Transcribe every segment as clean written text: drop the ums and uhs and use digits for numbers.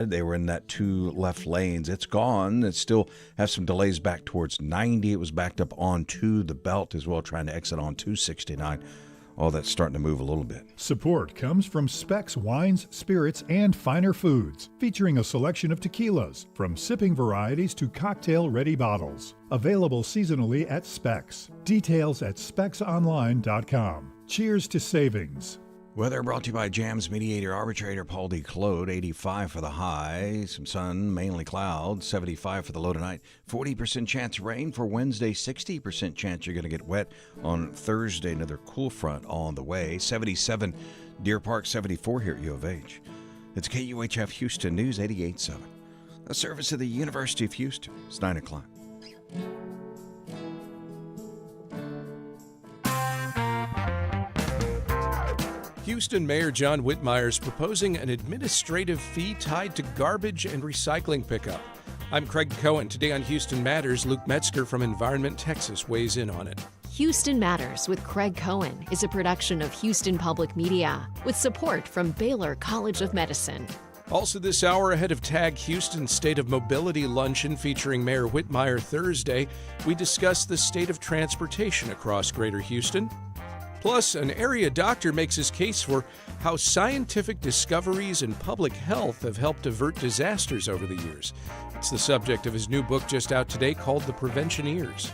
They were in that two left lanes. It's gone. It still has some delays back towards 90. It was backed up onto the belt as well, trying to exit on 269. All that's starting to move a little bit. Support comes from Specs Wines, Spirits, and Finer Foods, featuring a selection of tequilas, from sipping varieties to cocktail-ready bottles. Available seasonally at Specs. Details at specsonline.com. Cheers to savings. Weather brought to you by Jams mediator arbitrator Paul D. Claude. 85 for the high, some sun, mainly clouds. 75 for the low tonight. 40% chance of rain for Wednesday. 60% chance you're going to get wet on Thursday. Another cool front on the way. 77 Deer Park, 74 here at U of H. It's KUHF Houston News 88.7. A service of the University of Houston. It's 9 o'clock. Houston Mayor John Whitmire is proposing an administrative fee tied to garbage and recycling pickup. I'm Craig Cohen. Today on Houston Matters, Luke Metzger from Environment Texas weighs in on it. Houston Matters with Craig Cohen is a production of Houston Public Media with support from Baylor College of Medicine. Also this hour, ahead of Tag Houston's State of Mobility Luncheon featuring Mayor Whitmire Thursday, we discuss the state of transportation across Greater Houston. Plus, an area doctor makes his case for how scientific discoveries in public health have helped avert disasters over the years. It's the subject of his new book just out today called The Preventioneers.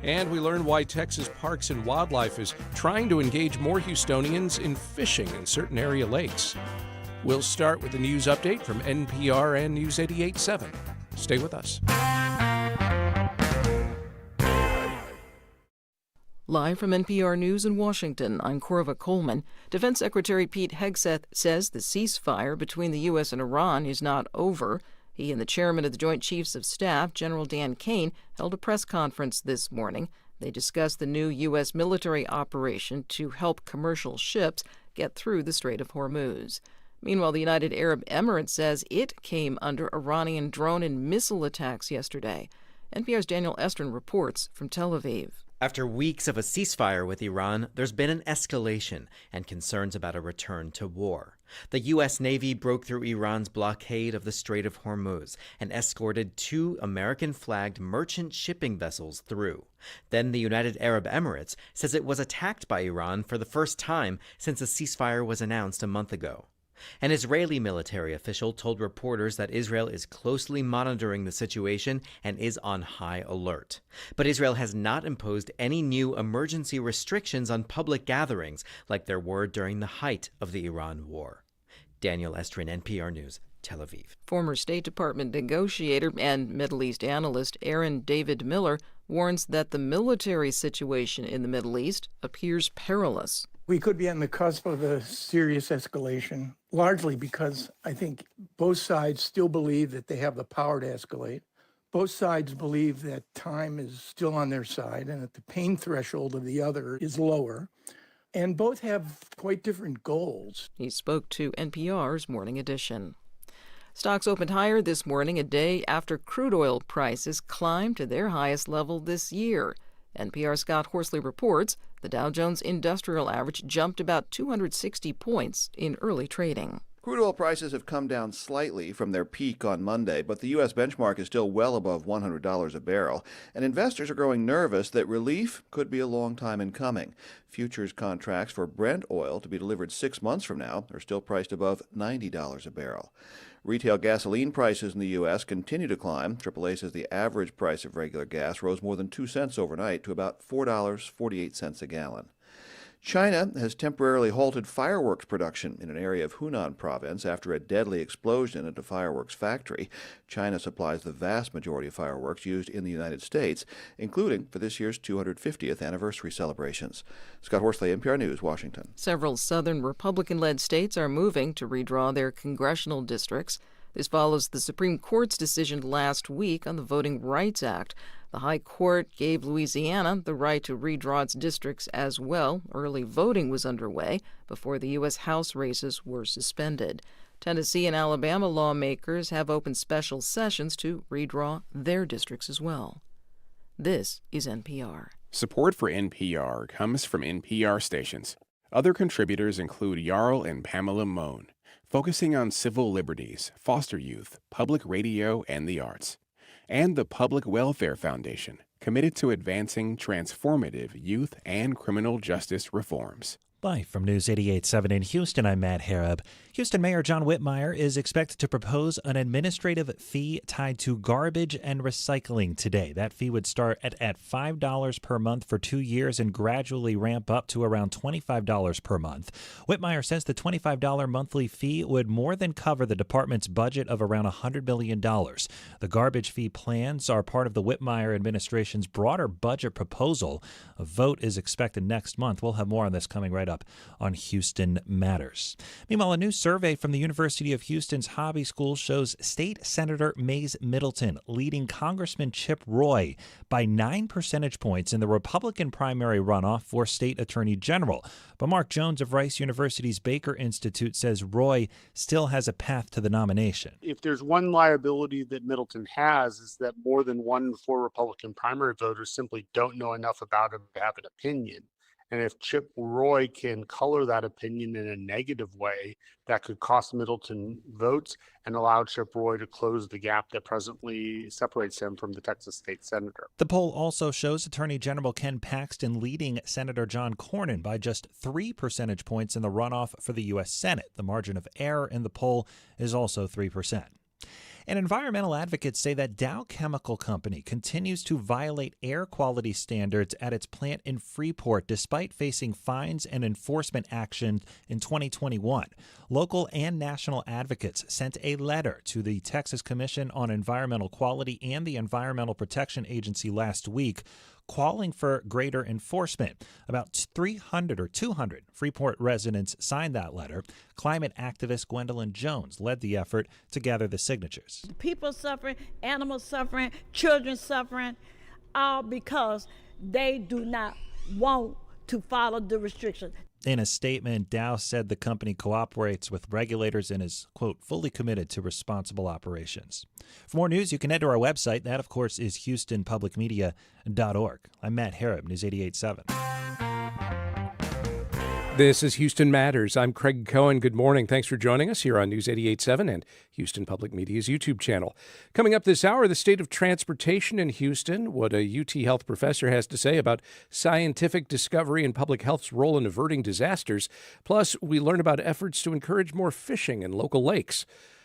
And we learn why Texas Parks and Wildlife is trying to engage more Houstonians in fishing in certain area lakes. We'll start with a news update from NPR and News 88.7. Stay with us. Live from NPR News in Washington, I'm Corva Coleman. Defense Secretary Pete Hegseth says the ceasefire between the U.S. and Iran is not over. He and the chairman of the Joint Chiefs of Staff, General Dan Kane, held a press conference this morning. They discussed the new U.S. military operation to help commercial ships get through the Strait of Hormuz. Meanwhile, the United Arab Emirates says it came under Iranian drone and missile attacks yesterday. NPR's Daniel Estrin reports from Tel Aviv. After weeks of a ceasefire with Iran, there's been an escalation and concerns about a return to war. The U.S. Navy broke through Iran's blockade of the Strait of Hormuz and escorted 2 American-flagged merchant shipping vessels through. Then the United Arab Emirates says it was attacked by Iran for the first time since a ceasefire was announced a month ago. An Israeli military official told reporters that Israel is closely monitoring the situation and is on high alert. But Israel has not imposed any new emergency restrictions on public gatherings like there were during the height of the Iran war. Daniel Estrin, NPR News, Tel Aviv. Former State Department negotiator and Middle East analyst Aaron David Miller warns that the military situation in the Middle East appears perilous. We could be on the cusp of a serious escalation, largely because I think both sides still believe that they have the power to escalate. Both sides believe that time is still on their side and that the pain threshold of the other is lower. And both have quite different goals. He spoke to NPR's Morning Edition. Stocks opened higher this morning, a day after crude oil prices climbed to their highest level this year. NPR's Scott Horsley reports the Dow Jones Industrial Average jumped about 260 points in early trading. Crude oil prices have come down slightly from their peak on Monday, but the U.S. benchmark is still well above $100 a barrel, and investors are growing nervous that relief could be a long time in coming. Futures contracts for Brent oil to be delivered 6 months from now are still priced above $90 a barrel. Retail gasoline prices in the U.S. continue to climb. AAA says the average price of regular gas rose more than 2 cents overnight to about $4.48 a gallon. China has temporarily halted fireworks production in an area of Hunan province after a deadly explosion at a fireworks factory. China supplies the vast majority of fireworks used in the United States, including for this year's 250th anniversary celebrations. Scott Horsley, NPR News, Washington. Several southern Republican-led states are moving to redraw their congressional districts. This follows the Supreme Court's decision last week on the Voting Rights Act. The High Court gave Louisiana the right to redraw its districts as well. Early voting was underway before the U.S. House races were suspended. Tennessee and Alabama lawmakers have opened special sessions to redraw their districts as well. This is NPR. Support for NPR comes from NPR stations. Other contributors include Jarl and Pamela Moan. focusing on civil liberties, foster youth, public radio, and the arts. And the Public Welfare Foundation, committed to advancing transformative youth and criminal justice reforms. Live from News 88.7 in Houston, I'm Matt Harab. Houston Mayor John Whitmire is expected to propose an administrative fee tied to garbage and recycling today. That fee would start at $5 per month for 2 years and gradually ramp up to around $25 per month. Whitmire says the $25 monthly fee would more than cover the department's budget of around $100 million. The garbage fee plans are part of the Whitmire administration's broader budget proposal. A vote is expected next month. We'll have more on this coming right up on Houston Matters. Meanwhile, a new survey from the University of Houston's Hobby School shows State Senator Mays Middleton leading Congressman Chip Roy by 9 percentage points in the Republican primary runoff for State Attorney General. But Mark Jones of Rice University's Baker Institute says Roy still has a path to the nomination. If there's one liability that Middleton has, is that more than 1 in 4 Republican primary voters simply don't know enough about him to have an opinion. And if Chip Roy can color that opinion in a negative way, that could cost Middleton votes and allow Chip Roy to close the gap that presently separates him from the Texas state senator. The poll also shows Attorney General Ken Paxton leading Senator John Cornyn by just 3 percentage points in the runoff for the U.S. Senate. The margin of error in the poll is also 3%. And environmental advocates say that Dow Chemical Company continues to violate air quality standards at its plant in Freeport despite facing fines and enforcement action in 2021. Local and national advocates sent a letter to the Texas Commission on Environmental Quality and the Environmental Protection Agency last week, calling for greater enforcement. About 200 Freeport residents signed that letter. Climate activist Gwendolyn Jones led the effort to gather the signatures. People suffering, animals suffering, children suffering, all because they do not want to follow the restrictions. In a statement, Dow said the company cooperates with regulators and is, quote, fully committed to responsible operations. For more news, you can head to our website. That, of course, is HoustonPublicMedia.org. I'm Matt Harab, News 88.7. This is Houston Matters. I'm Craig Cohen. Good morning. Thanks for joining us here on News 88.7 and Houston Public Media's YouTube channel. Coming up this hour, the state of transportation in Houston, what a UTHealth professor has to say about scientific discovery and public health's role in averting disasters. Plus, we learn about efforts to encourage more fishing in local lakes.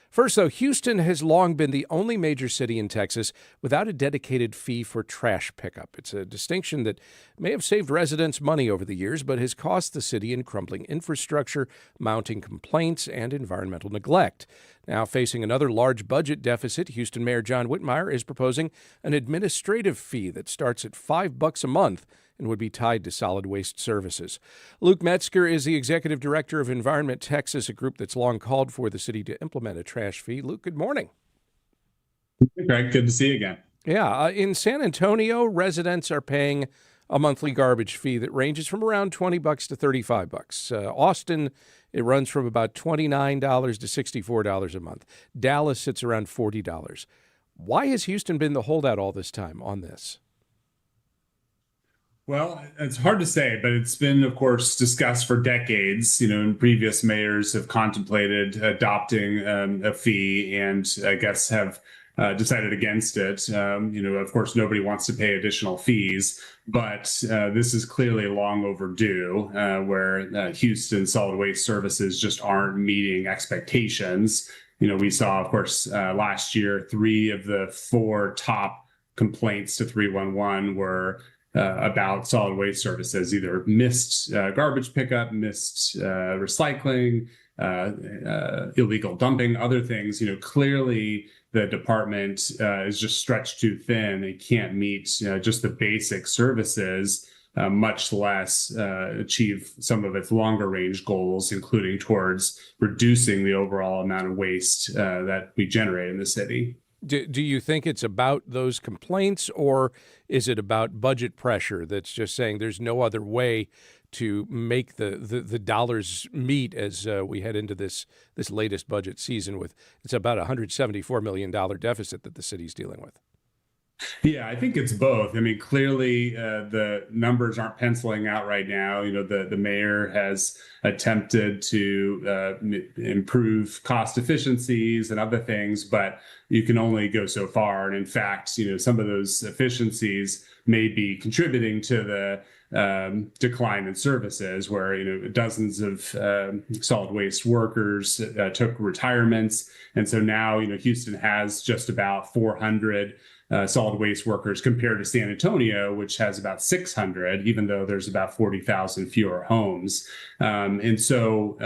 First, though, Houston has long been the only major city in Texas without a dedicated fee for trash pickup. It's a distinction that may have saved residents money over the years, but has cost the city in crumbling infrastructure, mounting complaints, and environmental neglect. Now, facing another large budget deficit, Houston Mayor John Whitmire is proposing an administrative fee that starts at $5 a month and would be tied to solid waste services. Luke Metzger is the executive director of Environment Texas, a group that's long called for the city to implement a trash fee. Luke, good morning. Hey, Greg, good to see you again. Yeah, in San Antonio, residents are paying a monthly garbage fee that ranges from around $20 to $35. Austin, it runs from about $29 to $64 a month. Dallas sits around $40. Why has Houston been the holdout all this time on this? Well, it's hard to say, but it's been, of course, discussed for decades. And previous mayors have contemplated adopting a fee and I guess have decided against it. Of course, nobody wants to pay additional fees, but this is clearly long overdue, where Houston solid waste services just aren't meeting expectations. We saw, of course, last year, 3 of the 4 top complaints to 311 were about solid waste services, either missed garbage pickup, missed recycling, illegal dumping, other things. Clearly the department is just stretched too thin. It can't meet just the basic services, much less achieve some of its longer range goals, including towards reducing the overall amount of waste that we generate in the city. Do you think it's about those complaints, or is it about budget pressure that's just saying there's no other way to make the dollars meet as we head into this latest budget season with it's about $174 million deficit that the city's dealing with? Yeah, I think it's both. I mean, clearly the numbers aren't penciling out right now. The mayor has attempted to improve cost efficiencies and other things, but you can only go so far. And in fact, some of those efficiencies may be contributing to the decline in services, where dozens of solid waste workers took retirements, and so now Houston has just about 400 solid waste workers compared to San Antonio, which has about 600, even though there's about 40,000 fewer homes. And so,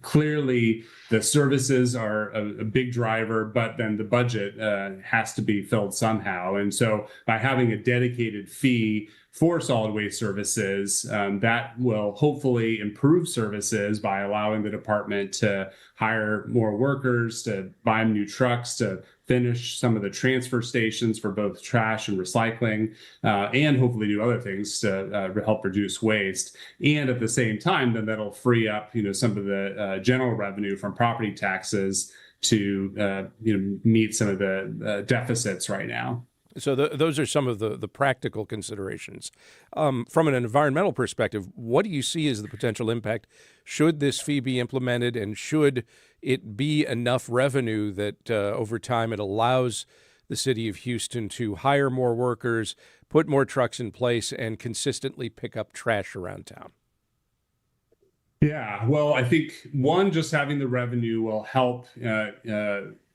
clearly the services are a big driver, but then the budget has to be filled somehow. And so by having a dedicated fee for solid waste services, that will hopefully improve services by allowing the department to hire more workers, to buy new trucks, to finish some of the transfer stations for both trash and recycling, and hopefully do other things to help reduce waste. And at the same time, then that'll free up, some of the general revenue from property taxes to, meet some of the deficits right now. So those are some of the practical considerations. From an environmental perspective, what do you see as the potential impact should this fee be implemented, and should it be enough revenue that over time it allows the city of Houston to hire more workers, put more trucks in place, and consistently pick up trash around town? Yeah, well, I think just having the revenue will help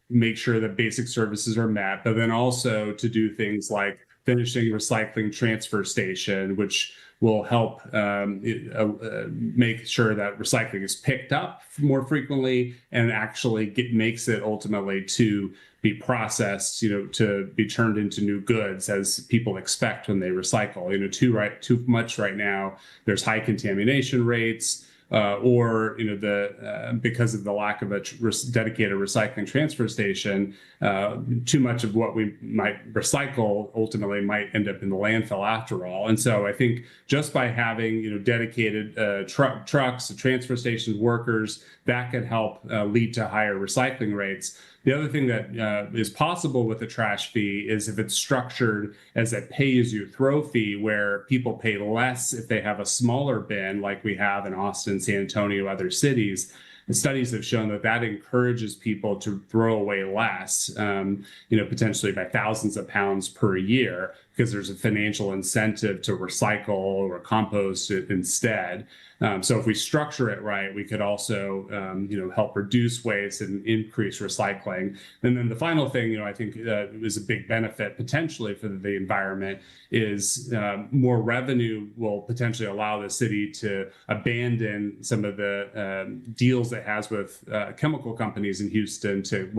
make sure that basic services are met, but then also to do things like finishing recycling transfer station, which will help make sure that recycling is picked up more frequently and actually makes it ultimately to be processed, to be turned into new goods as people expect when they recycle. Too much right now, there's high contamination rates. Because of the lack of a dedicated recycling transfer station, too much of what we might recycle ultimately might end up in the landfill after all. And so I think just by having dedicated trucks, transfer stations, workers, that could help lead to higher recycling rates. The other thing that is possible with a trash fee is if it's structured as a pay-as-you-throw fee, where people pay less if they have a smaller bin, like we have in Austin, San Antonio, other cities. The studies have shown that encourages people to throw away less, potentially by thousands of pounds per year, because there's a financial incentive to recycle or compost it instead. So if we structure it right, we could also, help reduce waste and increase recycling. And then the final thing, I think is a big benefit potentially for the environment is more revenue will potentially allow the city to abandon some of the deals it has with chemical companies in Houston to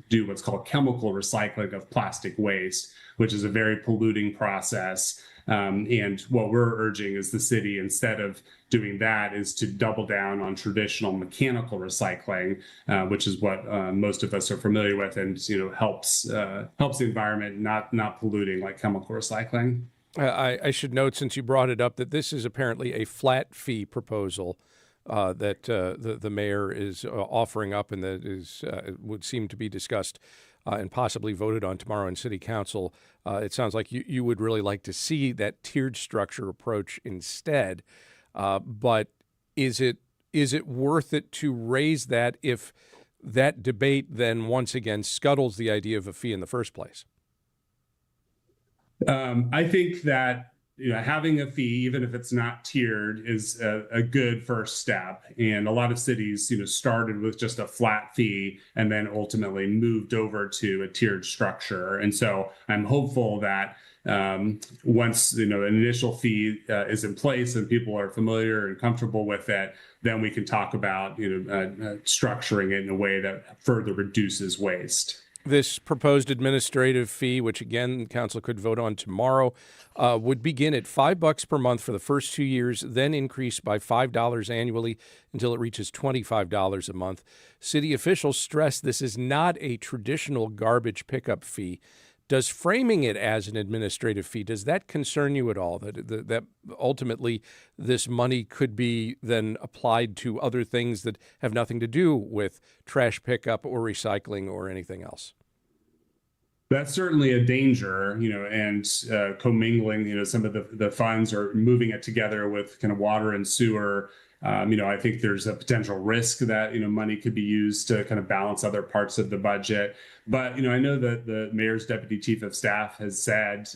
do what's called chemical recycling of plastic waste, which is a very polluting process. And what we're urging is the city, instead of doing that, is to double down on traditional mechanical recycling, which is what most of us are familiar with, and helps the environment, not polluting like chemical recycling. I should note, since you brought it up, that this is apparently a flat fee proposal that the mayor is offering up, and that would seem to be discussed and possibly voted on tomorrow in City Council. It sounds like you would really like to see that tiered structure approach instead. But is it worth it to raise that if that debate then once again scuttles the idea of a fee in the first place? I think that having a fee, even if it's not tiered, is a good first step. And a lot of cities, started with just a flat fee and then ultimately moved over to a tiered structure. And so I'm hopeful that once an initial fee is in place and people are familiar and comfortable with it, then we can talk about structuring it in a way that further reduces waste. This proposed administrative fee, which again council could vote on tomorrow, would begin at $5 per month for the first 2 years, then increase by $5 annually until it reaches $25 a month. City officials stress this is not a traditional garbage pickup fee. Does framing it as an administrative fee, does that concern you at all, that ultimately this money could be then applied to other things that have nothing to do with trash pickup or recycling or anything else? That's certainly a danger, and commingling, some of the funds or moving it together with kind of water and sewer. I think there's a potential risk that, money could be used to kind of balance other parts of the budget. But, I know that the mayor's deputy chief of staff has said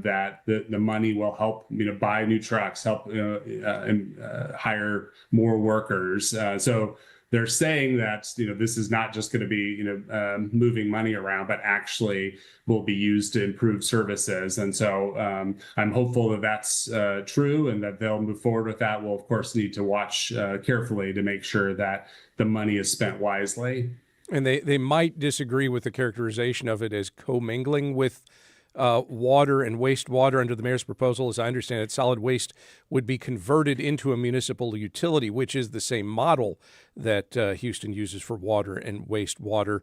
that the money will help, buy new trucks, help and hire more workers. So they're saying that, this is not just going to be, moving money around, but actually will be used to improve services. And so I'm hopeful that that's true and that they'll move forward with that. We'll, of course, need to watch carefully to make sure that the money is spent wisely. And they might disagree with the characterization of it as commingling with water and wastewater. Under the mayor's proposal, as I understand it, solid waste would be converted into a municipal utility, which is the same model that Houston uses for water and wastewater.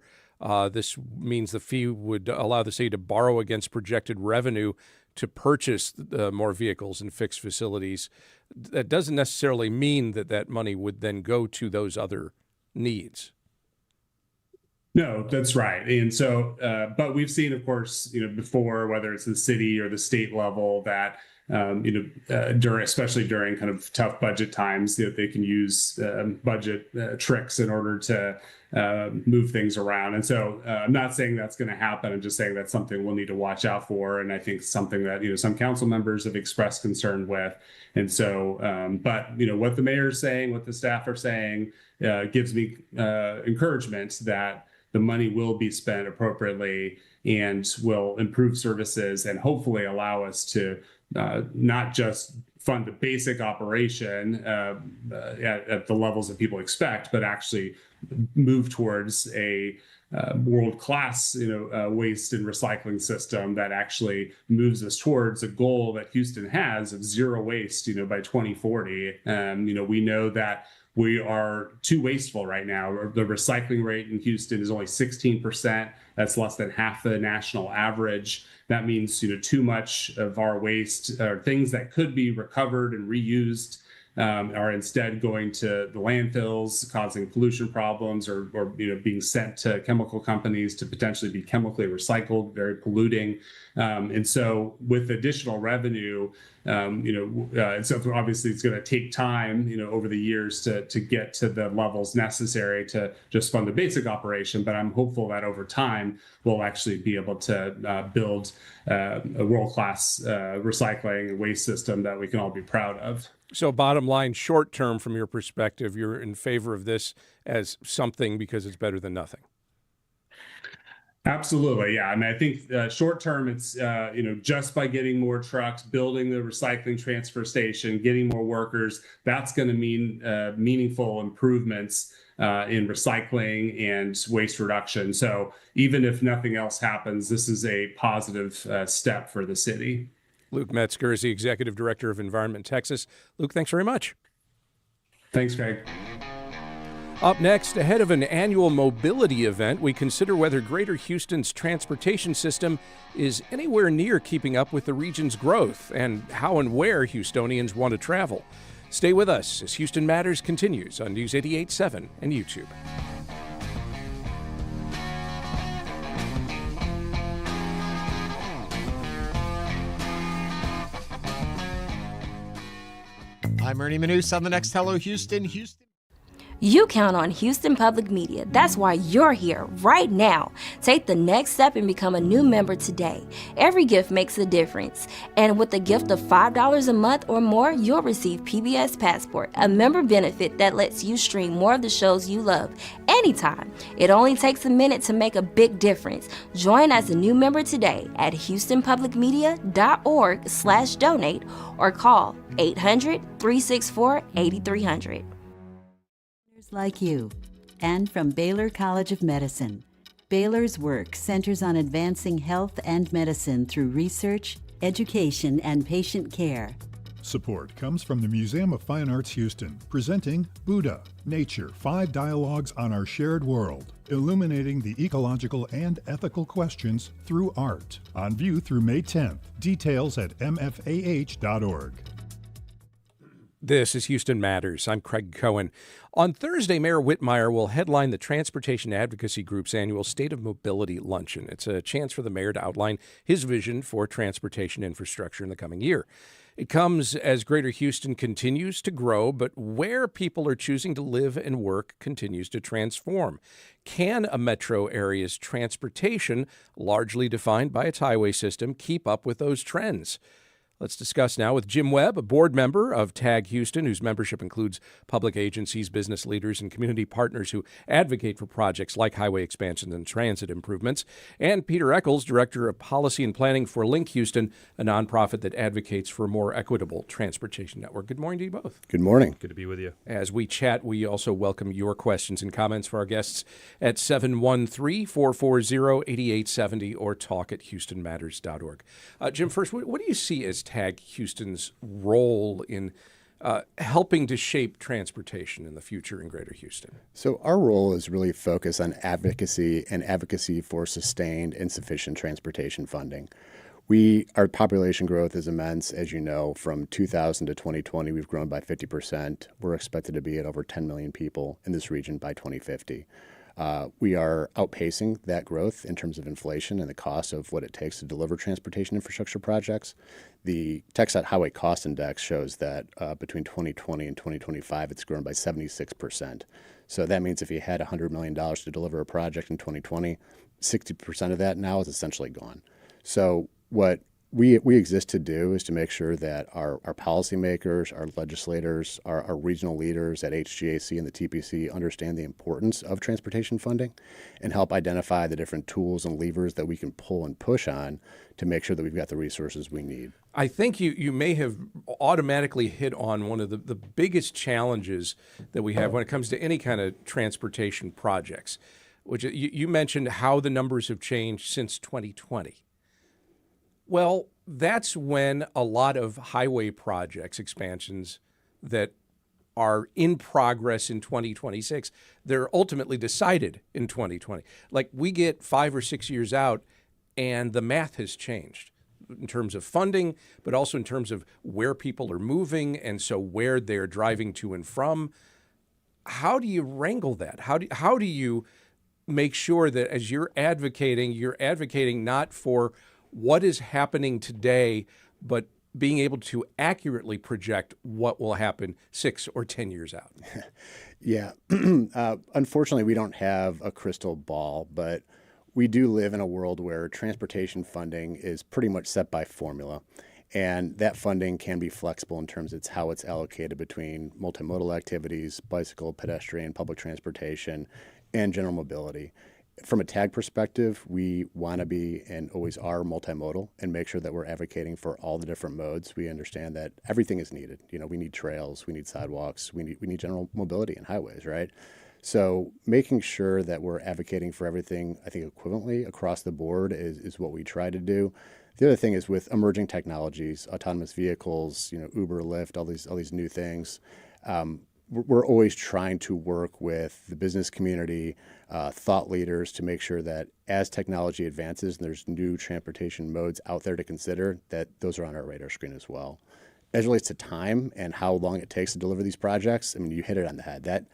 This means the fee would allow the city to borrow against projected revenue to purchase more vehicles and fix facilities. That doesn't necessarily mean that money would then go to those other needs. No, that's right. And so, but we've seen, of course, before, whether it's the city or the state level, that, especially during kind of tough budget times, they can use budget tricks in order to move things around. And so I'm not saying that's going to happen. I'm just saying that's something we'll need to watch out for. And I think something that, some council members have expressed concern with. And so, but, what the mayor's saying, what the staff are saying, gives me encouragement that the money will be spent appropriately and will improve services and hopefully allow us to not just fund the basic operation at the levels that people expect, but actually move towards a world-class, waste and recycling system that actually moves us towards a goal that Houston has of zero waste, by 2040. We know that we are too wasteful right now. The recycling rate in Houston is only 16%. That's less than half the national average. That means, too much of our waste or things that could be recovered and reused are instead going to the landfills, causing pollution problems, or being sent to chemical companies to potentially be chemically recycled, very polluting. And so with additional revenue, and so obviously it's going to take time, over the years to get to the levels necessary to just fund the basic operation. But I'm hopeful that over time, we'll actually be able to build a world-class recycling and waste system that we can all be proud of. So bottom line, short term, from your perspective, you're in favor of this as something because it's better than nothing. Absolutely. Yeah. I mean, I think short term, it's, just by getting more trucks, building the recycling transfer station, getting more workers, that's going to mean meaningful improvements in recycling and waste reduction. So even if nothing else happens, this is a positive step for the city. Luke Metzger is the Executive Director of Environment Texas. Luke, thanks very much. Thanks, Greg. Up next, ahead of an annual mobility event, we consider whether Greater Houston's transportation system is anywhere near keeping up with the region's growth and how and where Houstonians want to travel. Stay with us as Houston Matters continues on News 88.7 and YouTube. I'm Ernie Manous on the next Hello Houston. You count on Houston Public Media. That's why you're here right now. Take the next step and become a new member today. Every gift makes a difference. And with a gift of $5 a month or more, you'll receive PBS Passport, a member benefit that lets you stream more of the shows you love anytime. It only takes a minute to make a big difference. Join as a new member today at houstonpublicmedia.org/donate or call 800-364-8300. Like you, and from Baylor College of Medicine. Baylor's work centers on advancing health and medicine through research, education, and patient care. Support comes from the Museum of Fine Arts Houston, presenting Buddha, Nature, 5 Dialogues on Our Shared World, illuminating the ecological and ethical questions through art. On view through May 10th. Details at mfah.org. This is Houston Matters. I'm Craig Cohen. On Thursday, Mayor Whitmire will headline the Transportation Advocacy Group's annual State of Mobility Luncheon. It's a chance for the mayor to outline his vision for transportation infrastructure in the coming year. It comes as Greater Houston continues to grow, but where people are choosing to live and work continues to transform. Can a metro area's transportation, largely defined by its highway system, keep up with those trends? Let's discuss now with Jim Webb, a board member of TAG Houston, whose membership includes public agencies, business leaders, and community partners who advocate for projects like highway expansions and transit improvements, and Peter Eccles, Director of Policy and Planning for Link Houston, a nonprofit that advocates for a more equitable transportation network. Good morning to you both. Good morning. Good to be with you. As we chat, we also welcome your questions and comments for our guests at 713-440-8870 or talk@houstonmatters.org. Jim, first, what do you see as TAG Houston's role in helping to shape transportation in the future in Greater Houston? So our role is really focused on advocacy and advocacy for sustained and sufficient transportation funding. Our population growth is immense, as you know. From 2000 to 2020, we've grown by 50%. We're expected to be at over 10 million people in this region by 2050. We are outpacing that growth in terms of inflation and the cost of what it takes to deliver transportation infrastructure projects. The TxDOT Highway Cost Index shows that between 2020 and 2025, it's grown by 76%. So that means if you had $100 million to deliver a project in 2020, 60% of that now is essentially gone. So what we exist to do is to make sure that our policymakers, our legislators, our regional leaders at HGAC and the TPC understand the importance of transportation funding and help identify the different tools and levers that we can pull and push on to make sure that we've got the resources we need. I think you may have automatically hit on one of the biggest challenges that we have when it comes to any kind of transportation projects, which you mentioned how the numbers have changed since 2020. Well, that's when a lot of highway projects, expansions that are in progress in 2026, they're ultimately decided in 2020. Like we get 5 or 6 years out and the math has changed in terms of funding, but also in terms of where people are moving and so where they're driving to and from. How do you wrangle that? How do you make sure that as you're advocating not for what is happening today, but being able to accurately project what will happen 6 or 10 years out? Yeah. Unfortunately, we don't have a crystal ball, but we do live in a world where transportation funding is pretty much set by formula. And that funding can be flexible in terms of how it's allocated between multimodal activities, bicycle, pedestrian, public transportation, and general mobility. From a TAG perspective, we want to be and always are multimodal and make sure that we're advocating for all the different modes. We understand that everything is needed. You know, we need trails, we need sidewalks, we need general mobility and highways, right? So making sure that we're advocating for everything, I think, equivalently across the board is what we try to do. The other thing is with emerging technologies, autonomous vehicles, Uber, Lyft, all these new things. We're always trying to work with the business community, thought leaders to make sure that as technology advances and there's new transportation modes out there to consider, that those are on our radar screen as well. As it relates to time and how long it takes to deliver these projects, I mean, you hit it on the head. That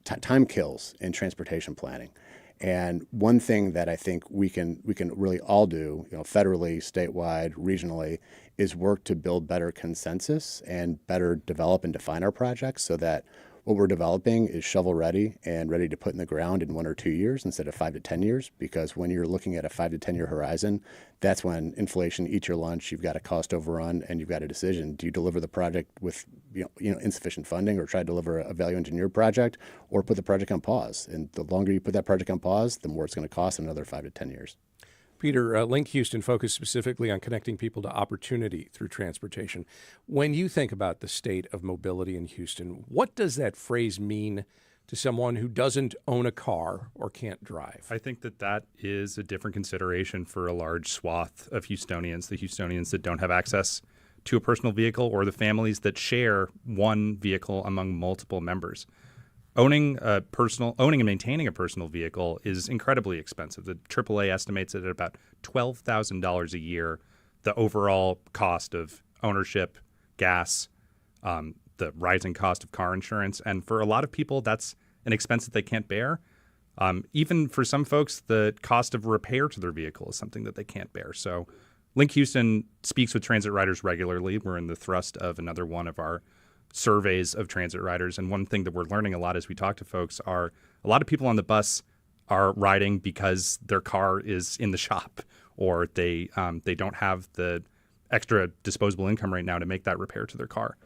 time kills in transportation planning. And one thing that I think we can really all do, federally, statewide, regionally, is work to build better consensus and better develop and define our projects so that what we're developing is shovel ready and ready to put in the ground in 1 or 2 years instead of 5 to 10 years. Because when you're looking at a 5 to 10 year horizon, that's when inflation eats your lunch. You've got a cost overrun and you've got a decision. Do you deliver the project with insufficient funding or try to deliver a value engineered project or put the project on pause? And the longer you put that project on pause, the more it's going to cost in another 5 to 10 years. Peter, Link Houston focused specifically on connecting people to opportunity through transportation. When you think about the state of mobility in Houston, what does that phrase mean to someone who doesn't own a car or can't drive? I think that is a different consideration for a large swath of Houstonians, the Houstonians that don't have access to a personal vehicle or the families that share one vehicle among multiple members. Owning and maintaining a personal vehicle is incredibly expensive. The AAA estimates it at about $12,000 a year, the overall cost of ownership, gas, the rising cost of car insurance. And for a lot of people, that's an expense that they can't bear. Even for some folks, the cost of repair to their vehicle is something that they can't bear. So Link Houston speaks with transit riders regularly. We're in the thrust of another one of our surveys of transit riders. And one thing that we're learning a lot as we talk to folks are a lot of people on the bus are riding because their car is in the shop, or they don't have the extra disposable income right now to make that repair to their car.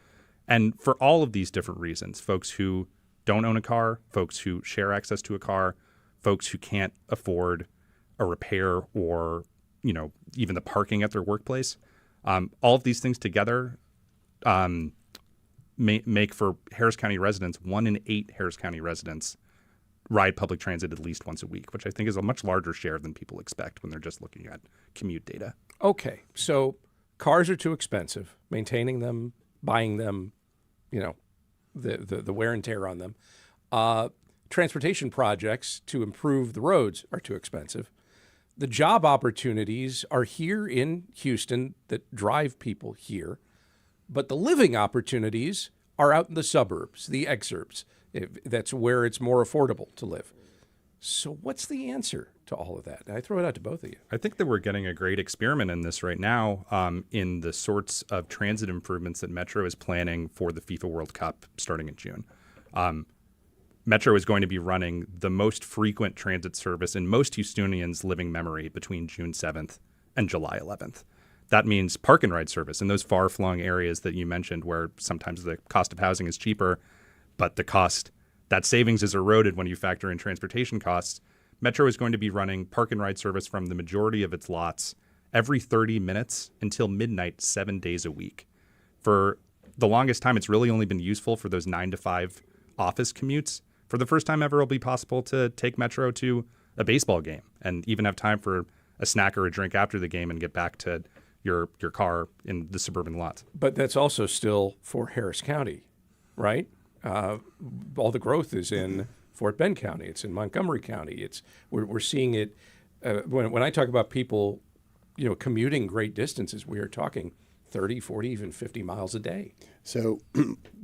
And for all of these different reasons, folks who don't own a car, folks who share access to a car, folks who can't afford a repair or, even the parking at their workplace, all of these things together make for Harris County residents, 1 in 8 Harris County residents ride public transit at least once a week, which I think is a much larger share than people expect when they're just looking at commute data. Okay, so cars are too expensive. Maintaining them, buying them, the wear and tear on them. Transportation projects to improve the roads are too expensive. The job opportunities are here in Houston that drive people here, but the living opportunities are out in the suburbs, the exurbs. That's where it's more affordable to live. So what's the answer to all of that? I throw it out to both of you. I think that we're getting a great experiment in this right now, in the sorts of transit improvements that Metro is planning for the FIFA World Cup starting in June. Metro is going to be running the most frequent transit service in most Houstonians' living memory between June 7th and July 11th. That means park and ride service in those far-flung areas that you mentioned where sometimes the cost of housing is cheaper, but that savings is eroded when you factor in transportation costs. Metro is going to be running park and ride service from the majority of its lots every 30 minutes until midnight, 7 days a week. For the longest time, it's really only been useful for those 9 to 5 office commutes. For the first time ever, it'll be possible to take Metro to a baseball game and even have time for a snack or a drink after the game and get back to your car in the suburban lots. But that's also still for Harris County, right? All the growth is in Fort Bend County. It's in Montgomery County. We're seeing it when I talk about people, commuting great distances. We are talking 30, 40, even 50 miles a day. So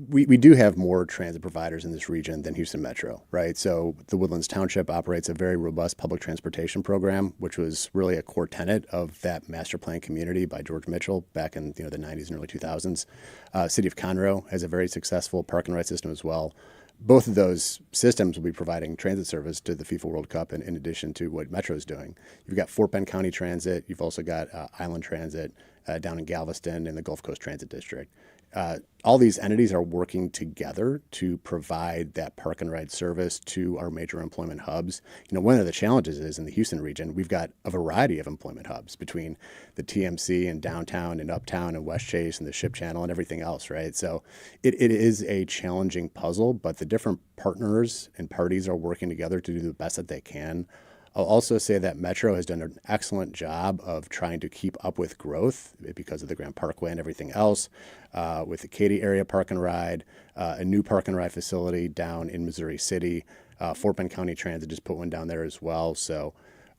we do have more transit providers in this region than Houston Metro, right? So the Woodlands Township operates a very robust public transportation program, which was really a core tenet of that master plan community by George Mitchell back in the 90s and early 2000s. City of Conroe has a very successful park and ride system as well. Both of those systems will be providing transit service to the FIFA World Cup in addition to what Metro is doing. You've got Fort Bend County Transit. You've also got Island Transit down in Galveston in the Gulf Coast Transit District. All these entities are working together to provide that park and ride service to our major employment hubs. One of the challenges is in the Houston region, we've got a variety of employment hubs between the TMC and downtown and uptown and West Chase and the Ship Channel and everything else, right? So it is a challenging puzzle, but the different partners and parties are working together to do the best that they can. I'll also say that Metro has done an excellent job of trying to keep up with growth because of the Grand Parkway and everything else, with the Katy area park and ride, a new park and ride facility down in Missouri City. Fort Bend County Transit just put one down there as well. So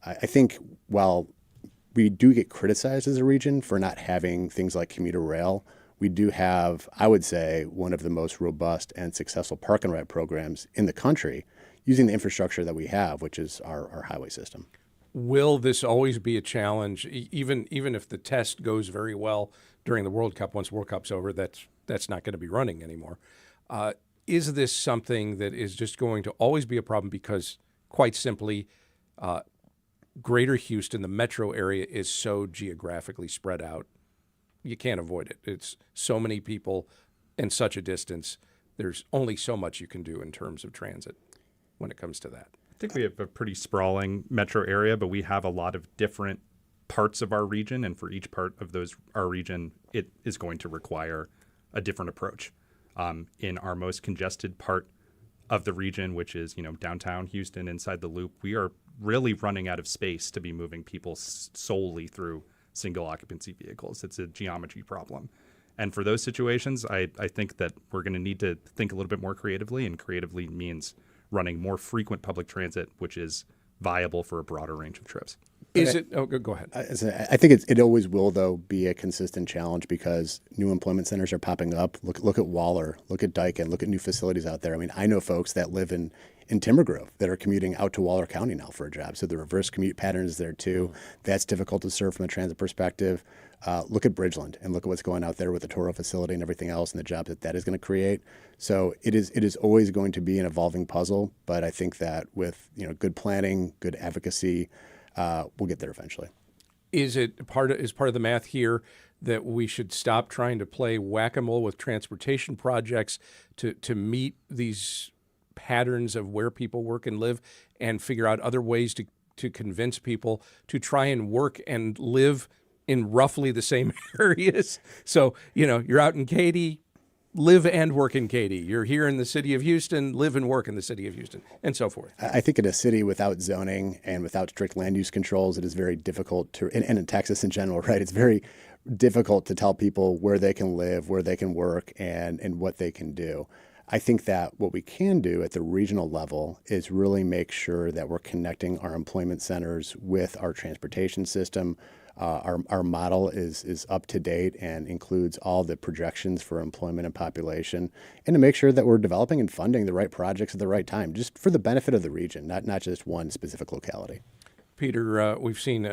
I think while we do get criticized as a region for not having things like commuter rail, we do have, I would say, one of the most robust and successful park and ride programs in the country, using the infrastructure that we have, which is our highway system. Will this always be a challenge, even if the test goes very well during the World Cup? Once World Cup's over, that's not going to be running anymore. Is this something that is just going to always be a problem because, quite simply, Greater Houston, the metro area, is so geographically spread out? You can't avoid it. It's so many people and such a distance. There's only so much you can do in terms of transit when it comes to that. I think we have a pretty sprawling metro area, but we have a lot of different parts of our region, and for each part of our region, it is going to require a different approach. In our most congested part of the region, which is downtown Houston, inside the Loop, we are really running out of space to be moving people solely through single occupancy vehicles. It's a geometry problem. And for those situations, I think that we're going to need to think a little bit more creatively, and creatively means running more frequent public transit, which is viable for a broader range of trips. Is it? Oh, go ahead. I think it always will, though, be a consistent challenge because new employment centers are popping up. Look at Waller, look at Daikin, look at new facilities out there. I mean, I know folks that live in Timber Grove that are commuting out to Waller County now for a job. So the reverse commute pattern is there too. That's difficult to serve from a transit perspective. Look at Bridgeland and look at what's going out there with the Toro facility and everything else and the jobs that is going to create. So it is always going to be an evolving puzzle. But I think that with good planning, good advocacy, we'll get there eventually. Is part of the math here that we should stop trying to play whack-a-mole with transportation projects to meet these patterns of where people work and live and figure out other ways to convince people to try and work and live in roughly the same areas? So, you're out in Katy, live and work in Katy. You're here in the city of Houston, live and work in the city of Houston, and so forth. I think in a city without zoning and without strict land use controls, it is very difficult to, and in Texas in general, right? It's very difficult to tell people where they can live, where they can work, and what they can do. I think that what we can do at the regional level is really make sure that we're connecting our employment centers with our transportation system. Our model is up to date and includes all the projections for employment and population, and to make sure that we're developing and funding the right projects at the right time, just for the benefit of the region, not just one specific locality. Peter, we've seen,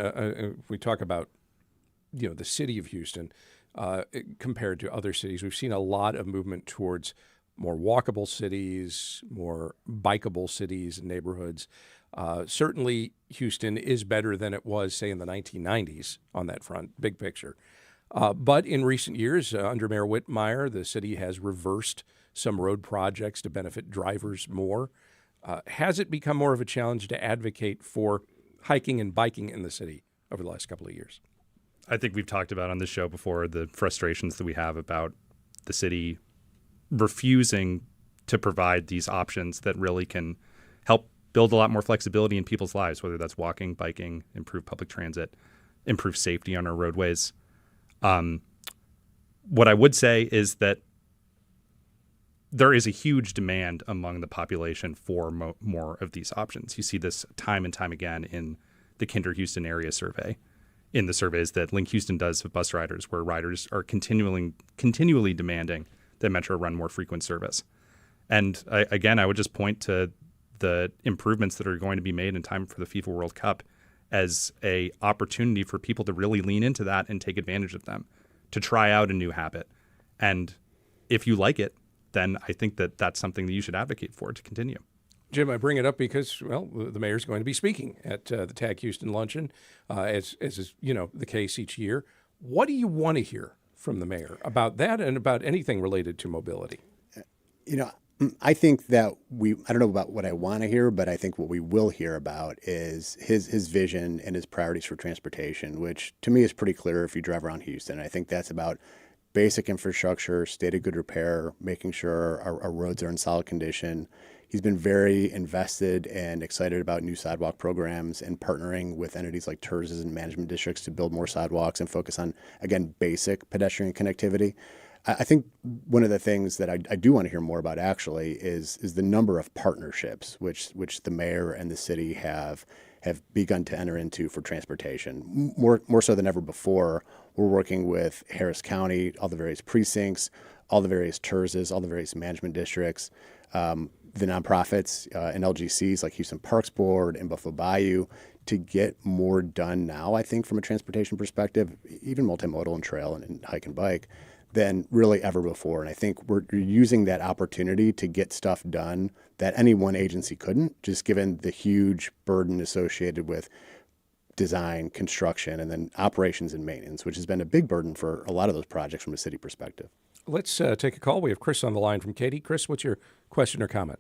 we talk about, the city of Houston compared to other cities. We've seen a lot of movement towards more walkable cities, more bikeable cities and neighborhoods. Certainly, Houston is better than it was, say, in the 1990s on that front, big picture. But in recent years, under Mayor Whitmire, the city has reversed some road projects to benefit drivers more. Has it become more of a challenge to advocate for hiking and biking in the city over the last couple of years? I think we've talked about on this show before the frustrations that we have about the city refusing to provide these options that really can help build a lot more flexibility in people's lives, whether that's walking, biking, improve public transit, improve safety on our roadways. What I would say is that there is a huge demand among the population for more of these options. You see this time and time again in the Kinder Houston area survey, in the surveys that Link Houston does of bus riders, where riders are continually demanding that Metro run more frequent service. And I would just point to the improvements that are going to be made in time for the FIFA World Cup as a opportunity for people to really lean into that and take advantage of them, to try out a new habit. And if you like it, then I think that that's something that you should advocate for to continue. Jim, I bring it up because, well, the mayor's going to be speaking at the TAG Houston Luncheon, as is, the case each year. What do you want to hear from the mayor about that and about anything related to mobility? I think that I don't know about what I want to hear, but I think what we will hear about is his vision and his priorities for transportation, which to me is pretty clear if you drive around Houston. I think that's about basic infrastructure, state of good repair, making sure our roads are in solid condition. He's been very invested and excited about new sidewalk programs and partnering with entities like TERS and management districts to build more sidewalks and focus on, again, basic pedestrian connectivity. I think one of the things that I do want to hear more about actually is the number of partnerships which the mayor and the city have begun to enter into for transportation. More so than ever before, we're working with Harris County, all the various precincts, all the various TERSs, all the various management districts, the nonprofits and LGCs like Houston Parks Board and Buffalo Bayou to get more done now, I think, from a transportation perspective, even multimodal and trail and hike and bike, than really ever before. And I think we're using that opportunity to get stuff done that any one agency couldn't, just given the huge burden associated with design, construction, and then operations and maintenance, which has been a big burden for a lot of those projects from a city perspective. Let's take a call. We have Chris on the line from Katy. Chris, what's your question or comment?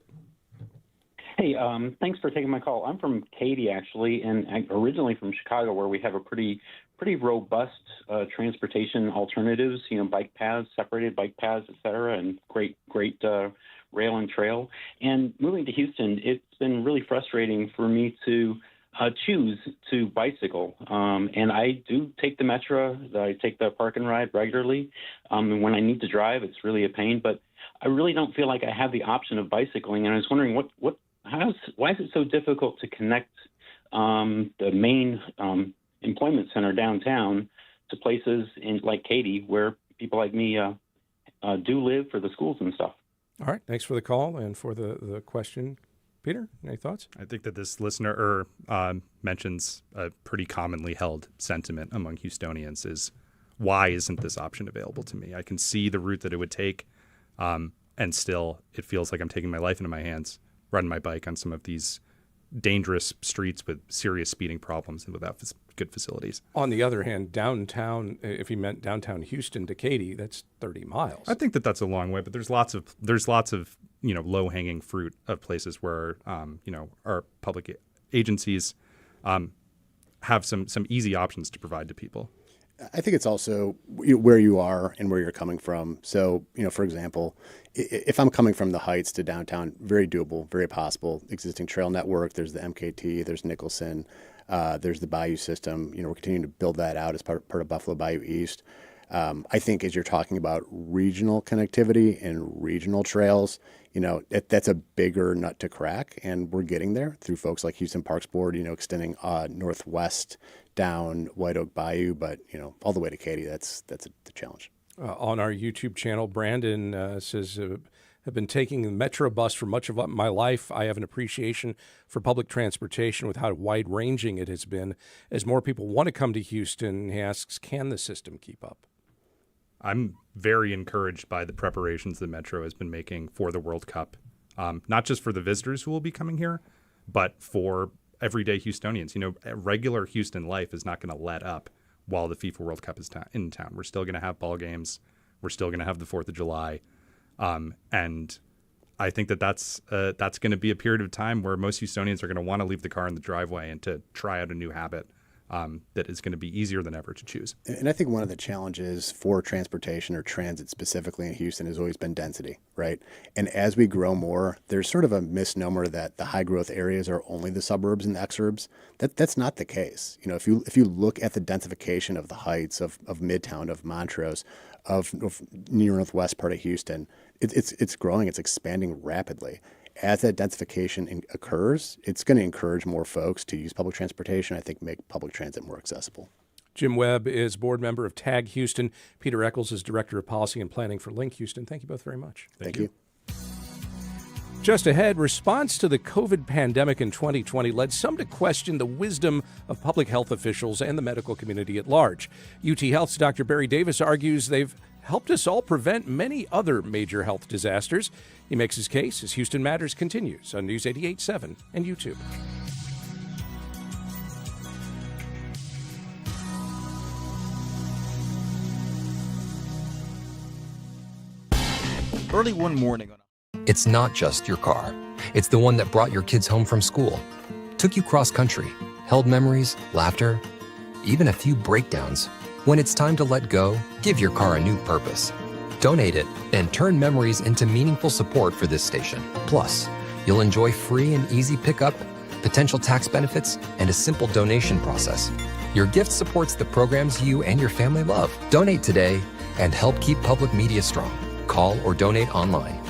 Hey, thanks for taking my call. I'm from Katy, actually, and originally from Chicago, where we have a pretty robust transportation alternatives, bike paths, separated bike paths, et cetera, and great rail and trail. And moving to Houston, it's been really frustrating for me to choose to bicycle. And I do take the Metro. I take the park and ride regularly. And when I need to drive, it's really a pain. But I really don't feel like I have the option of bicycling. And I was wondering why is it so difficult to connect the main employment center downtown to places like Katy where people like me do live for the schools and stuff. All right. Thanks for the call and for the question. Peter, any thoughts? I think that this listener mentions a pretty commonly held sentiment among Houstonians is, why isn't this option available to me? I can see the route that it would take, and still it feels like I'm taking my life into my hands, riding my bike on some of these dangerous streets with serious speeding problems and without good facilities. On the other hand, downtown, if you meant downtown Houston to Katy, that's 30 miles. I think that that's a long way, but there's lots of low-hanging fruit of places where our public agencies have some easy options to provide to people. I think it's also where you are and where you're coming from. So, for example, if I'm coming from the Heights to downtown, very doable, very possible. Existing trail network, there's the MKT, there's Nicholson, there's the Bayou system. We're continuing to build that out as part of Buffalo Bayou East. I think as you're talking about regional connectivity and regional trails, that's a bigger nut to crack, and we're getting there through folks like Houston Parks Board, extending northwest down White Oak Bayou, but all the way to Katy. That's the challenge. On our YouTube channel, Brandon says, "I've been taking the Metro bus for much of my life. I have an appreciation for public transportation with how wide-ranging it has been. As more people want to come to Houston," he asks, "can the system keep up?" I'm very encouraged by the preparations that Metro has been making for the World Cup, not just for the visitors who will be coming here, but for everyday Houstonians. Regular Houston life is not going to let up while the FIFA World Cup is in town. We're still going to have ball games. We're still going to have the 4th of July. And I think that's going to be a period of time where most Houstonians are going to want to leave the car in the driveway and to try out a new habit that is going to be easier than ever to choose. And I think one of the challenges for transportation or transit specifically in Houston has always been density, right? And as we grow more, there's sort of a misnomer that the high growth areas are only the suburbs and the exurbs. That's not the case. If you look at the densification of the Heights, of Midtown, of Montrose, of near northwest part of Houston, it's growing, it's expanding rapidly. As that densification occurs, it's going to encourage more folks to use public transportation, I think make public transit more accessible. Jim Webb is board member of TAG Houston. Peter Eccles is director of policy and planning for Link Houston. Thank you both very much. Thank you. Just ahead, response to the COVID pandemic in 2020 led some to question the wisdom of public health officials and the medical community at large. UTHealth's Dr. Barry Davis argues they've helped us all prevent many other major health disasters. He makes his case as Houston Matters continues on News 88.7 and YouTube. Early one morning. It's not just your car. It's the one that brought your kids home from school, took you cross country, held memories, laughter, even a few breakdowns. When it's time to let go, give your car a new purpose. Donate it and turn memories into meaningful support for this station. Plus, you'll enjoy free and easy pickup, potential tax benefits, and a simple donation process. Your gift supports the programs you and your family love. Donate today and help keep public media strong. Call or donate online.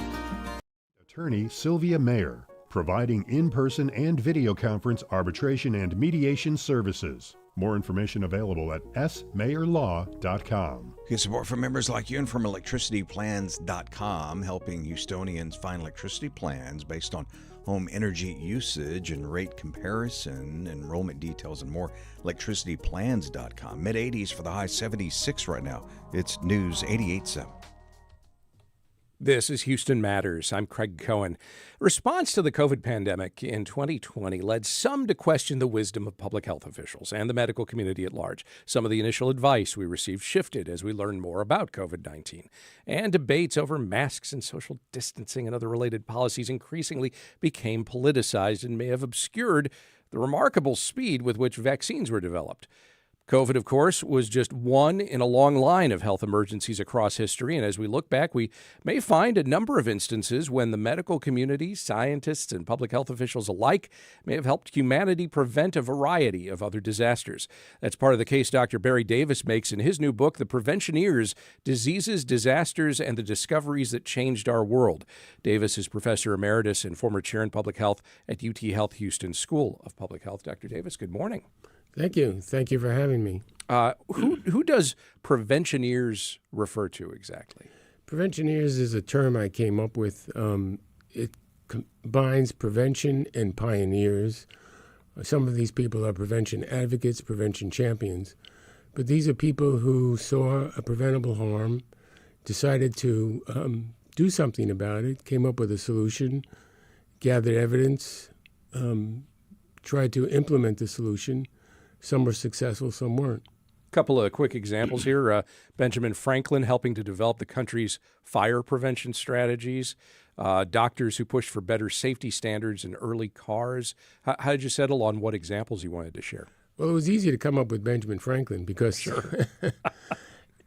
Attorney Sylvia Mayer, providing in-person and video conference arbitration and mediation services. More information available at smayerlaw.com. Get support from members like you and from electricityplans.com, helping Houstonians find electricity plans based on home energy usage and rate comparison, enrollment details, and more. Electricityplans.com. Mid-80s for the high, 76 right now. It's News 88.7. This is Houston Matters. I'm Craig Cohen. Response to the COVID pandemic in 2020 led some to question the wisdom of public health officials and the medical community at large. Some of the initial advice we received shifted as we learned more about COVID-19. And debates over masks and social distancing and other related policies increasingly became politicized and may have obscured the remarkable speed with which vaccines were developed. COVID, of course, was just one in a long line of health emergencies across history, and as we look back, we may find a number of instances when the medical community, scientists, and public health officials alike may have helped humanity prevent a variety of other disasters. That's part of the case Dr. Barry Davis makes in his new book, The Preventioneers: Diseases, Disasters, and the Discoveries That Changed Our World. Davis is professor emeritus and former chair in public health at UTHealth Houston School of Public Health. Dr. Davis, good morning. Thank you. Thank you for having me. Who does Preventioneers refer to exactly? Preventioneers is a term I came up with. It combines prevention and pioneers. Some of these people are prevention advocates, prevention champions. But these are people who saw a preventable harm, decided to do something about it, came up with a solution, gathered evidence, tried to implement the solution. Some were successful, some weren't. Couple of quick examples here. Benjamin Franklin helping to develop the country's fire prevention strategies. Doctors who pushed for better safety standards in early cars. How did you settle on what examples you wanted to share? Well, it was easy to come up with Benjamin Franklin because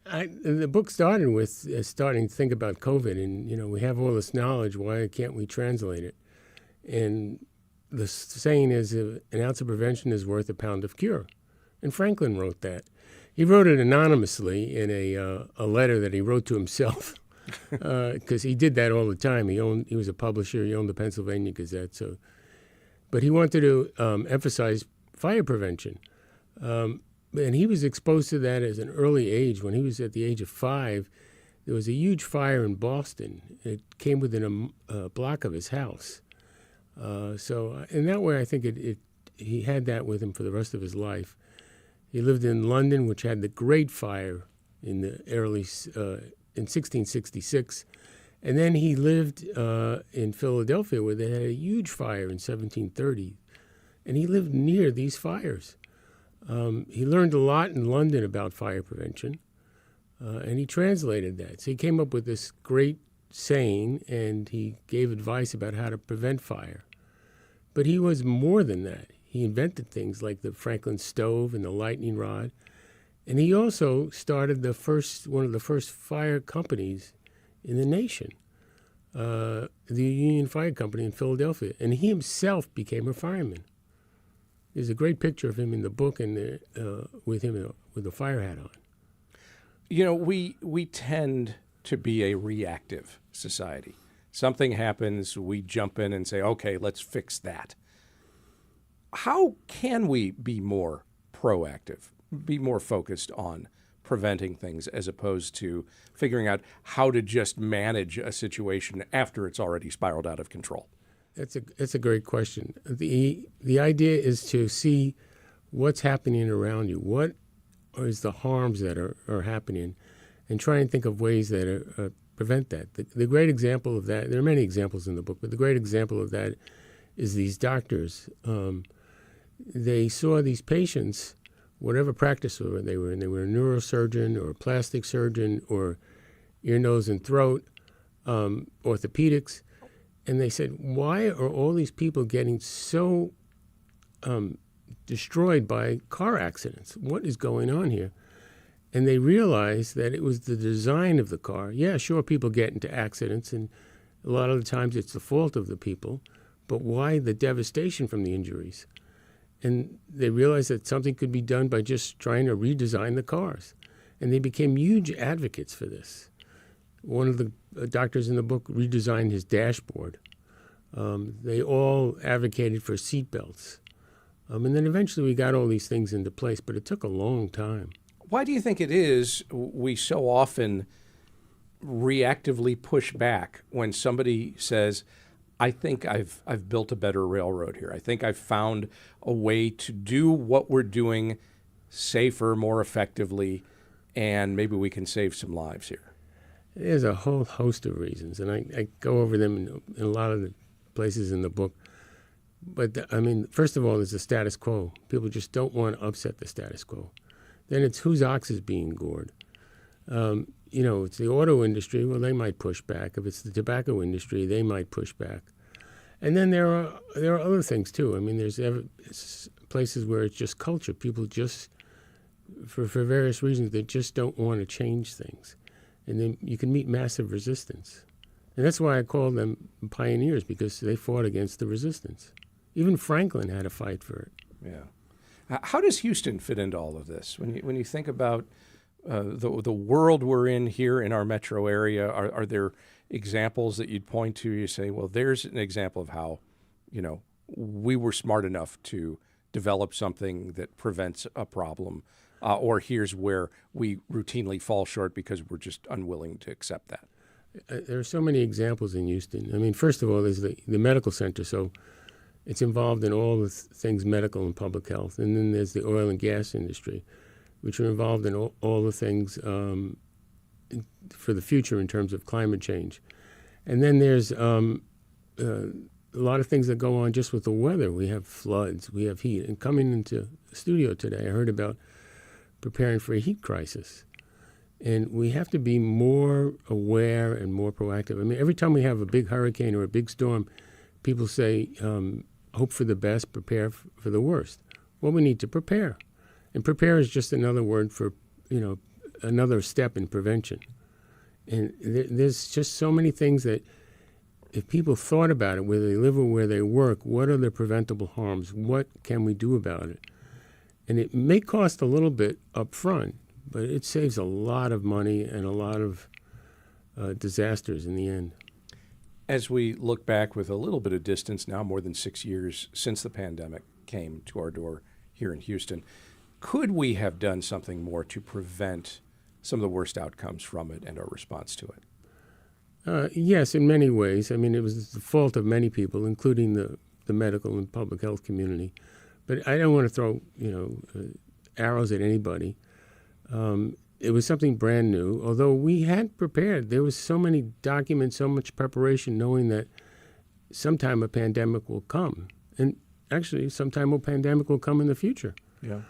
the book started with starting to think about COVID, and we have all this knowledge. Why can't we translate it? And the saying is, an ounce of prevention is worth a pound of cure. And Franklin wrote that. He wrote it anonymously in a letter that he wrote to himself, because he did that all the time. He was a publisher. He owned the Pennsylvania Gazette. But he wanted to emphasize fire prevention. And he was exposed to that at an early age. When he was at the age of 5, there was a huge fire in Boston. It came within a block of his house. So in that way, I think he had that with him for the rest of his life. He lived in London, which had the Great Fire in the in 1666. And then he lived in Philadelphia, where they had a huge fire in 1730. And he lived near these fires. He learned a lot in London about fire prevention, and he translated that. So he came up with this great saying, and he gave advice about how to prevent fire. But he was more than that. He invented things like the Franklin stove and the lightning rod. And he also started one of the first fire companies in the nation, the Union Fire Company in Philadelphia. And he himself became a fireman. There's a great picture of him in the book, and with him with a fire hat on. We tend to be a reactive society. Something happens, we jump in and say, okay, let's fix that. How can we be more proactive, be more focused on preventing things as opposed to figuring out how to just manage a situation after it's already spiraled out of control? That's a great question. The idea is to see what's happening around you. What is the harms that are happening, and try and think of ways that prevent that. The great example of that, there are many examples in the book, but the great example of that is these doctors. They saw these patients, whatever practice they were in. They were a neurosurgeon or a plastic surgeon or ear, nose, and throat, orthopedics. And they said, why are all these people getting so destroyed by car accidents? What is going on here? And they realized that it was the design of the car. Yeah, sure, people get into accidents, and a lot of the times it's the fault of the people, but why the devastation from the injuries? And they realized that something could be done by just trying to redesign the cars. And they became huge advocates for this. One of the doctors in the book redesigned his dashboard. They all advocated for seat belts. And then eventually we got all these things into place, but it took a long time. Why do you think it is we so often reactively push back when somebody says, I think I've built a better railroad here. I think I've found a way to do what we're doing safer, more effectively, and maybe we can save some lives here? There's a whole host of reasons, and I go over them in a lot of the places in the book. But, first of all, there's the status quo. People just don't want to upset the status quo. Then it's whose ox is being gored. It's the auto industry, well, they might push back. If it's the tobacco industry, they might push back. And then there are other things, too. There's places where it's just culture. People just, for various reasons, they just don't want to change things. And then you can meet massive resistance. And that's why I call them pioneers, because they fought against the resistance. Even Franklin had to fight for it. Yeah. How does Houston fit into all of this? When you think about the world we're in here in our metro area, are there examples that you'd point to? You say, well, there's an example of how, we were smart enough to develop something that prevents a problem, or here's where we routinely fall short because we're just unwilling to accept that? There are so many examples in Houston. I mean, first of all, there's the medical center, so it's involved in all the things medical and public health. And then there's the oil and gas industry, which are involved in all the things for the future in terms of climate change. And then there's a lot of things that go on just with the weather. We have floods, we have heat. And coming into the studio today, I heard about preparing for a heat crisis. And we have to be more aware and more proactive. I mean, every time we have a big hurricane or a big storm, people say, hope for the best, prepare for the worst. Well, we need to prepare. And prepare is just another word for, another step in prevention. And there's just so many things that if people thought about it, where they live or where they work, what are the preventable harms? What can we do about it? And it may cost a little bit up front, but it saves a lot of money and a lot of disasters in the end. As we look back with a little bit of distance now, more than 6 years since the pandemic came to our door here in Houston, could we have done something more to prevent some of the worst outcomes from it and our response to it? Yes, in many ways. I mean, it was the fault of many people, including the medical and public health community. But I don't want to throw, arrows at anybody. It was something brand new, although we had prepared. There was so many documents, so much preparation, knowing that sometime a pandemic will come. And actually, sometime a pandemic will come in the future. Yeah.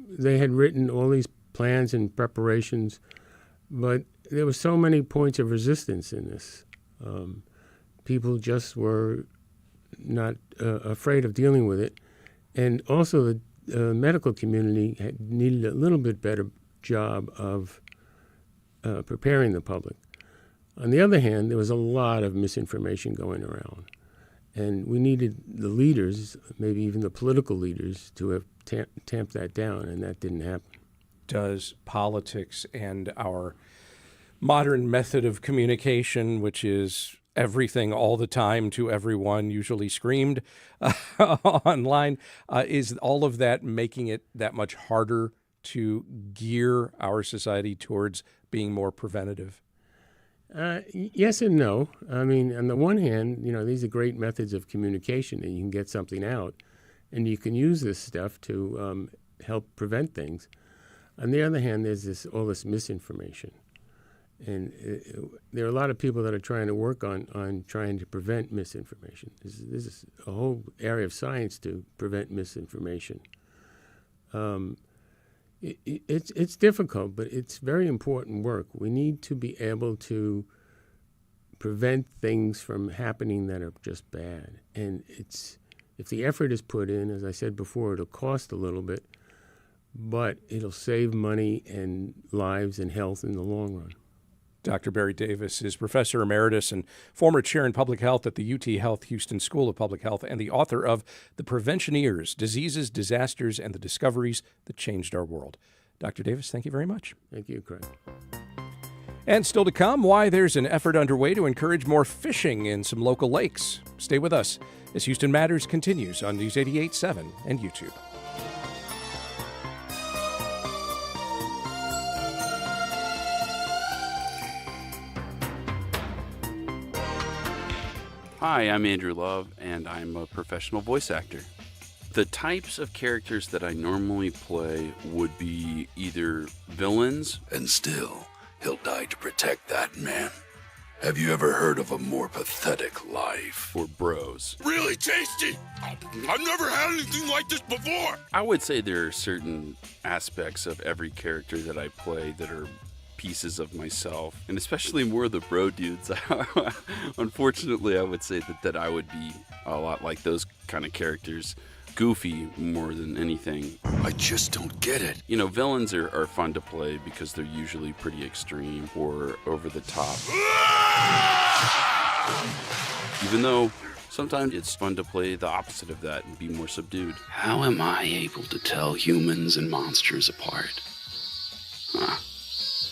They had written all these plans and preparations, but there were so many points of resistance in this. People just were not afraid of dealing with it. And also the medical community needed a little bit better job of preparing the public. On the other hand, there was a lot of misinformation going around. And we needed the leaders, maybe even the political leaders, to have tamped that down, and that didn't happen. Does politics and our modern method of communication, which is everything all the time to everyone, usually screamed online, is all of that making it that much harder to gear our society towards being more preventative? Yes and no. I mean, on the one hand, these are great methods of communication, and you can get something out, and you can use this stuff to help prevent things. On the other hand, there's all this misinformation. And there are a lot of people that are trying to work on trying to prevent misinformation. This is a whole area of science to prevent misinformation. It's difficult, but it's very important work. We need to be able to prevent things from happening that are just bad. And if the effort is put in, as I said before, it'll cost a little bit, but it'll save money and lives and health in the long run. Dr. Barry Davis is Professor Emeritus and former Chair in Public Health at the UTHealth Houston School of Public Health and the author of The Preventioneers, Diseases, Disasters, and the Discoveries That Changed Our World. Dr. Davis, thank you very much. Thank you, Craig. And still to come, why there's an effort underway to encourage more fishing in some local lakes. Stay with us as Houston Matters continues on News 88.7 and YouTube. Hi, I'm Andrew Love, and I'm a professional voice actor. The types of characters that I normally play would be either villains. And still, he'll die to protect that man. Have you ever heard of a more pathetic life? Or bros. Really tasty! I've never had anything like this before! I would say there are certain aspects of every character that I play that are pieces of myself, and especially more the bro dudes. Unfortunately, I would say that I would be a lot like those kind of characters. Goofy more than anything. I just don't get it. Villains are fun to play because they're usually pretty extreme or over the top. Even though sometimes it's fun to play the opposite of that and be more subdued. How am I able to tell humans and monsters apart?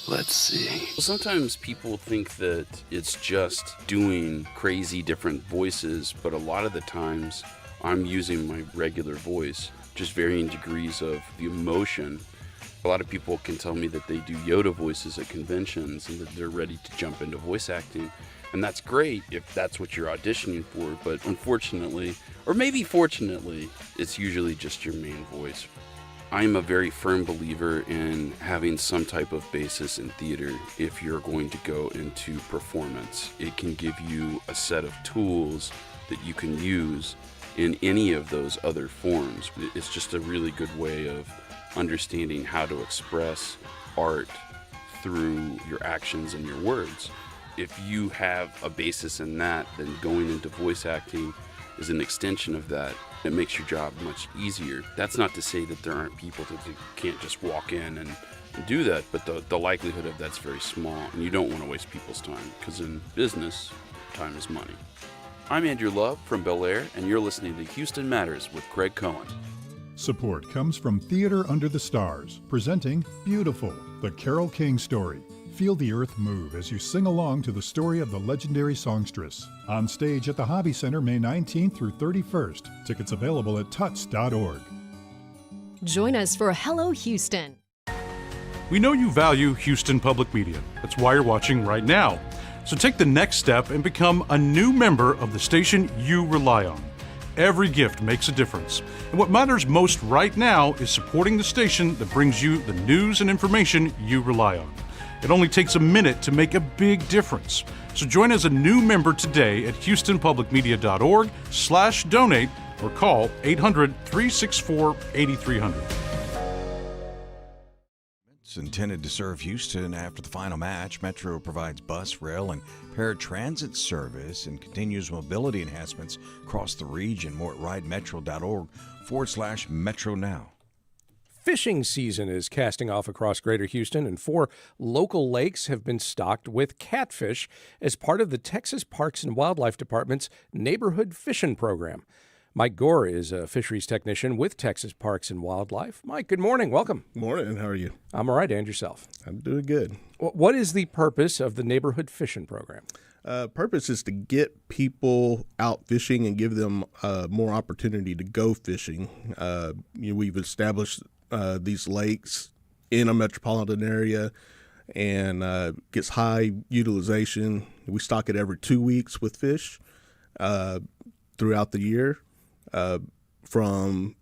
Let's see. Sometimes people think that it's just doing crazy different voices, but a lot of the times I'm using my regular voice, just varying degrees of the emotion. A lot of people can tell me that they do Yoda voices at conventions and that they're ready to jump into voice acting. And that's great if that's what you're auditioning for, but unfortunately, or maybe fortunately, it's usually just your main voice. I'm a very firm believer in having some type of basis in theater if you're going to go into performance. It can give you a set of tools that you can use in any of those other forms. It's just a really good way of understanding how to express art through your actions and your words. If you have a basis in that, then going into voice acting is an extension of that. It makes your job much easier. That's not to say that there aren't people that can't just walk in and do that, but the likelihood of that's very small, and you don't want to waste people's time, because in business, time is money. I'm Andrew Love from Bel Air, and you're listening to Houston Matters with Craig Cohen. Support comes from Theater Under the Stars, presenting Beautiful, the Carole King story. Feel the earth move as you sing along to the story of the legendary songstress. On stage at the Hobby Center May 19th through 31st. Tickets available at tuts.org. Join us for Hello Houston. We know you value Houston Public Media. That's why you're watching right now. So take the next step and become a new member of the station you rely on. Every gift makes a difference. And what matters most right now is supporting the station that brings you the news and information you rely on. It only takes a minute to make a big difference. So join as a new member today at houstonpublicmedia.org/donate or call 800-364-8300. It's intended to serve Houston after the final match. Metro provides bus, rail, and paratransit service and continues mobility enhancements across the region. More at ridemetro.org/Metro now. Fishing season is casting off across Greater Houston, and 4 local lakes have been stocked with catfish as part of the Texas Parks and Wildlife Department's Neighborhood Fishing Program. Mike Gore is a fisheries technician with Texas Parks and Wildlife. Mike, good morning. Welcome. Morning. How are you? I'm all right. And yourself? I'm doing good. What is the purpose of the Neighborhood Fishing Program? Purpose is to get people out fishing and give them more opportunity to go fishing. We've established these lakes in a metropolitan area and gets high utilization. We stock it every 2 weeks with fish throughout the year. From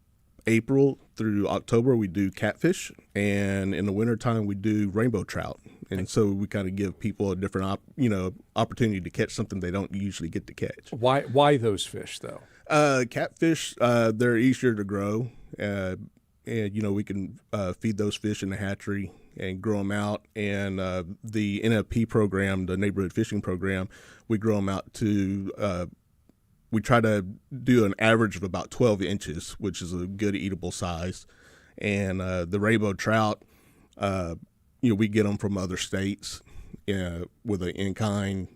April through October, we do catfish, and in the wintertime, we do rainbow trout. And so we kind of give people a different opportunity to catch something they don't usually get to catch. Why those fish, though? Catfish, they're easier to grow. And, we can feed those fish in the hatchery and grow them out. And the NFP program, the Neighborhood Fishing Program, we grow them out to we try to do an average of about 12 inches, which is a good eatable size. And the rainbow trout, we get them from other states with an in-kind.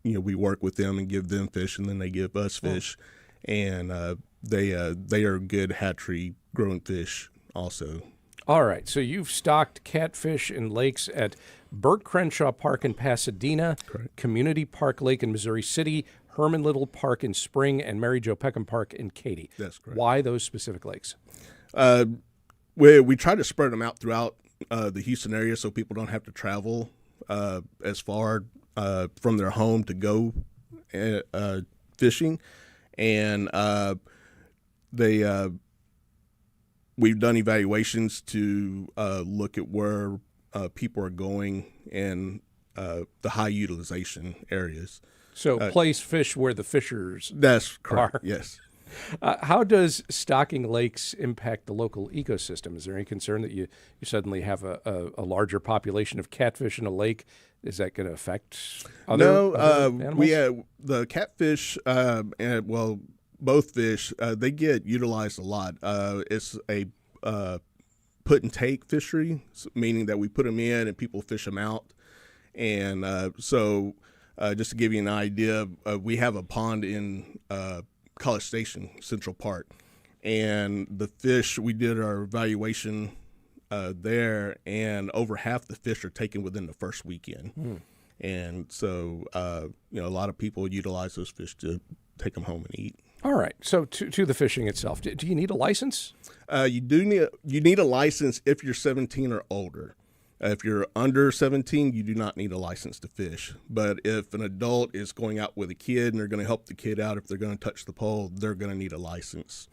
We work with them and give them fish, and then they give us fish. And they are good hatchery growing fish also. All right, so you've stocked catfish in lakes at Burt Crenshaw Park in Pasadena, Correct. Community Park Lake in Missouri City, Herman Little Park in Spring, and Mary Jo Peckham Park in Katy. That's correct. Why those specific lakes? We try to spread them out throughout the Houston area so people don't have to travel as far from their home to go fishing. And we've done evaluations to look at where people are going and the high utilization areas. So place fish where the fishers That's correct, are. yes. How does stocking lakes impact the local ecosystem? Is there any concern that you suddenly have a larger population of catfish in a lake? Is that going to affect other animals? We have the catfish both fish, they get utilized a lot. It's a put and take fishery, meaning that we put them in and people fish them out. And just to give you an idea, we have a pond in College Station, Central Park. And the fish, we did our evaluation there, and over half the fish are taken within the first weekend. And so, a lot of people utilize those fish to take them home and eat. All right. So to the fishing itself, do you need a license? You need a license if you're 17 or older. If you're under 17, you do not need a license to fish. But if an adult is going out with a kid and they're going to help the kid out, if they're going to touch the pole, they're going to need a license.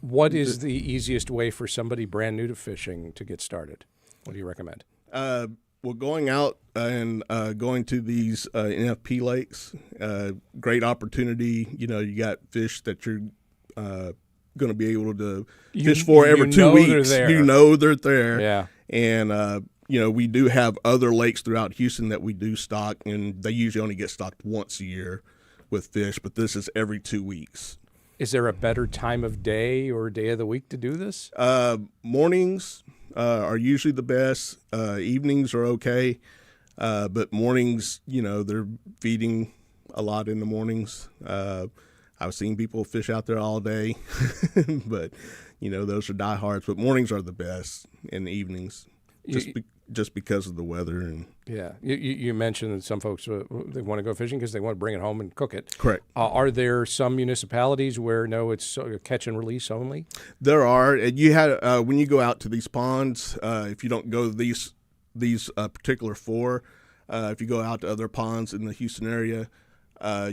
What is the easiest way for somebody brand new to fishing to get started? What do you recommend? Well, going out and going to these NFP lakes, great opportunity. You know, you got fish that you're going to be able to fish for every 2 weeks. You know they're there. Yeah. And, you know, we do have other lakes throughout Houston that we do stock, and they usually only get stocked once a year with fish, but this is every 2 weeks. Is there a better time of day or day of the week to do this? Mornings are usually the best. Evenings are okay. But mornings, you know, they're feeding a lot in the mornings. I've seen people fish out there all day, but, you know, those are diehards. But mornings are the best, and evenings, just because of the weather. And yeah, you mentioned that some folks they want to go fishing because they want to bring it home and cook it. Correct. Are there some municipalities where no, it's catch and release only? There are. And you had when you go out to these ponds, if you don't go to these particular four, if you go out to other ponds in the Houston area,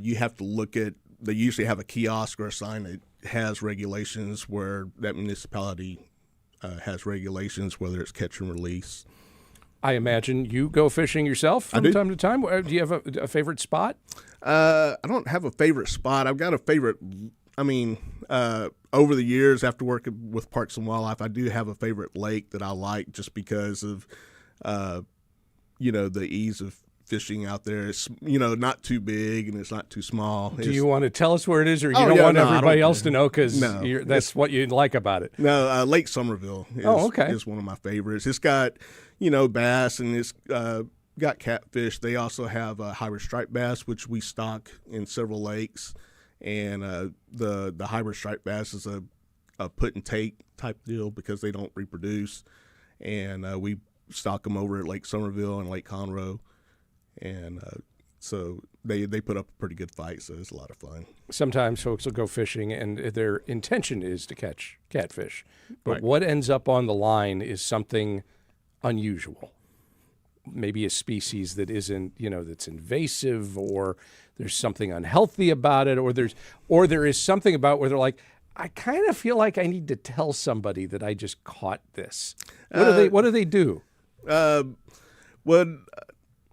you have to look at. They usually have a kiosk or a sign that has regulations where that municipality has regulations, whether it's catch and release. I imagine you go fishing yourself from time to time. Do you have a favorite spot? I don't have a favorite spot. I've got a favorite. I mean, over the years, after working with Parks and Wildlife, I do have a favorite lake that I like just because of, you know, the ease of fishing out there. It's, you know, not too big and it's not too small. Do you want to tell us where it is, or you don't want everybody else to know because that's what you like about it? No, Lake Somerville is one of my favorites. It's got, you know, bass, and it's got catfish. They also have hybrid striped bass, which we stock in several lakes. And the hybrid striped bass is a put and take type deal because they don't reproduce. And we stock them over at Lake Somerville and Lake Conroe. And so they put up a pretty good fight, so it's a lot of fun. Sometimes folks will go fishing, and their intention is to catch catfish. But what ends up on the line is something unusual. Maybe a species that isn't, you know, that's invasive, or there's something unhealthy about it, or there is something about where they're like, I kind of feel like I need to tell somebody that I just caught this. What do they do?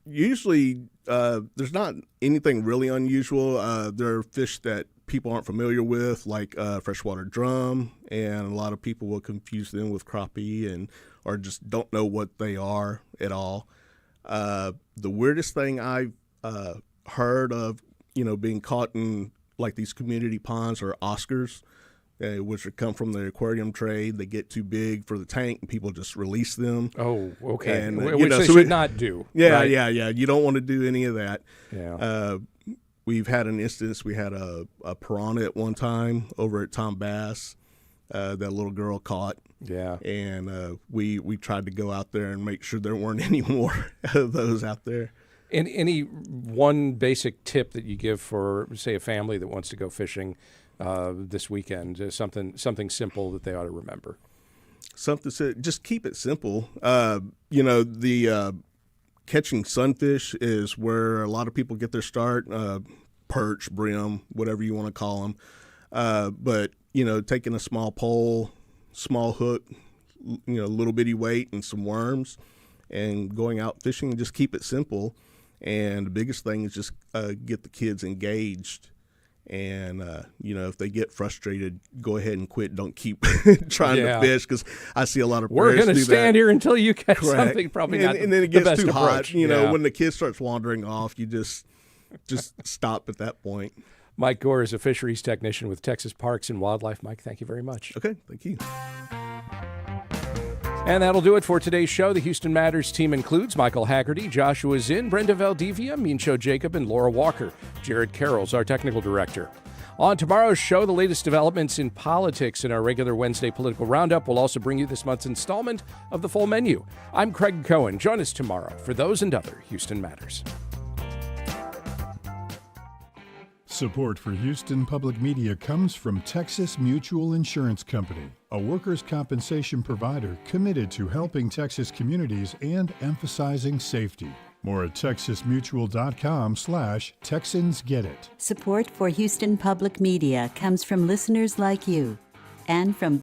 Usually, there's not anything really unusual. There are fish that people aren't familiar with, like freshwater drum, and a lot of people will confuse them with crappie or just don't know what they are at all. The weirdest thing I've heard of, you know, being caught in like these community ponds are Oscars, which come from the aquarium trade. They get too big for the tank, and people just release them. Oh, okay. And, which they should not do. Yeah, right? yeah. You don't want to do any of that. Yeah. We've had an instance. We had a piranha at one time over at Tom Bass that little girl caught. Yeah. And we tried to go out there and make sure there weren't any more of those out there. And any one basic tip that you give for, say, a family that wants to go fishing this weekend, something simple that they ought to remember? Just keep it simple. You know, the catching sunfish is where a lot of people get their start, perch, brim, whatever you want to call them. But, you know, taking a small pole, small hook, you know, little bitty weight and some worms and going out fishing, and just keep it simple. And the biggest thing is just get the kids engaged. And, you know, if they get frustrated, go ahead and quit. Don't keep trying to fish, because I see a lot of We're going to stand here until you catch Correct. something. Probably not and then it the gets best too approach. hot. You know, when the kid starts wandering off, you just stop at that point. Mike Gore is a fisheries technician with Texas Parks and Wildlife. Mike, thank you very much. Okay, thank you. And that'll do it for today's show. The Houston Matters team includes Michael Haggerty, Joshua Zinn, Brenda Valdivia, Mincho Jacob, and Laura Walker. Jared Carroll's our technical director. On tomorrow's show, the latest developments in politics in our regular Wednesday political roundup. We'll also bring you this month's installment of The Full Menu. I'm Craig Cohen. Join us tomorrow for those and other Houston Matters. Support for Houston Public Media comes from Texas Mutual Insurance Company, a workers' compensation provider committed to helping Texas communities and emphasizing safety. More at texasmutual.com/TexansGetIt. Support for Houston Public Media comes from listeners like you and from